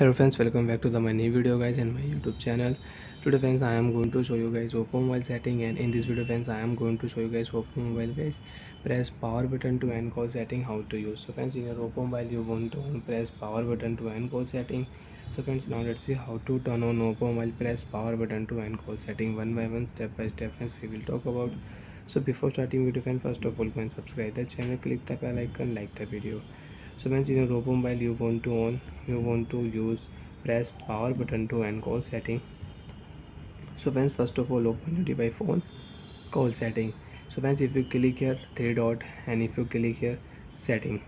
Hello friends, welcome back to my new video guys and my YouTube channel. Today friends, I am going to show you guys Oppo mobile setting, and in this video friends, I am going to show you guys Oppo mobile guys. Press power button to end call setting, how to use. So friends, in your Oppo mobile you want to press power button to end call setting. So friends, now let's see how to turn on Oppo mobile press power button to end call setting one by one, step by step friends, we will talk about. So before starting video friends, first of all go and subscribe the channel, click the bell icon, like the video. So once in your Oppo mobile you want to use press power button to end call setting. So friends, first of all open your device phone call setting. So friends, if you click here three dot and if you click here setting,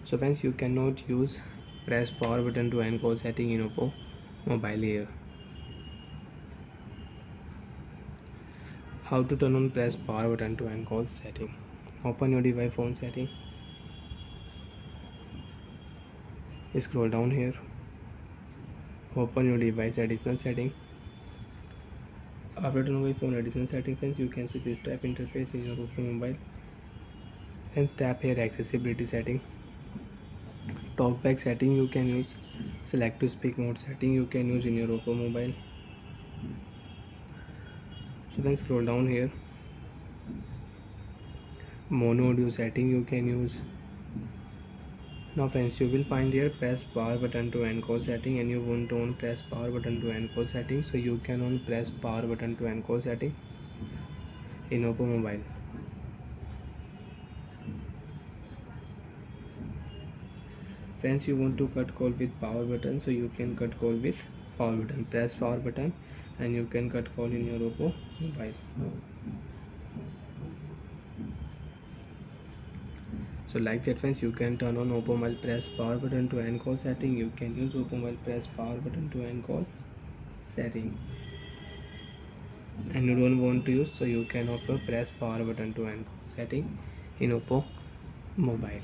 so friends you cannot use press power button to end call setting in Oppo mobile here. How to turn on press power button to end call setting? Open your device phone setting, scroll down here, open your device additional setting. After turning on phone additional setting friends, you can see this type interface in your Oppo mobile. Friends, tap here accessibility setting, talkback setting you can use, select to speak mode setting you can use in your Oppo mobile. So then scroll down here, mono audio setting you can use. Now friends, you will find here press power button to end call setting, and you want to on press power button to end call setting, so you can on press power button to end call setting in Oppo mobile. Friends, you want to cut call with power button, so you can cut call with power button, press power button and you can cut call in your Oppo mobile. So like that friends, you can turn on Oppo mobile press power button to end call setting. You can use Oppo mobile press power button to end call setting, and you don't want to use, so you can also press power button to end call setting in Oppo mobile.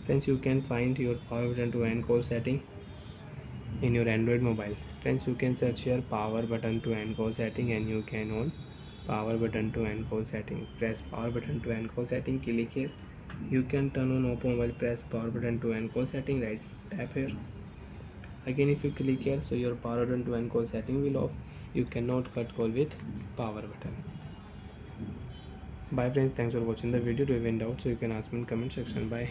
Friends, you can find your power button to end call setting in your Android mobile. Friends, you can search here power button to end call setting and you can on power button to end call setting. Press power button to end call setting, click here. You can turn on Oppo mobile press power button to end call setting, right tap here. Again if you click here, so your power button to end call setting will off. You cannot cut call with power button. Bye friends, thanks for watching the video. To have any doubt, so you can ask me in comment section. Bye.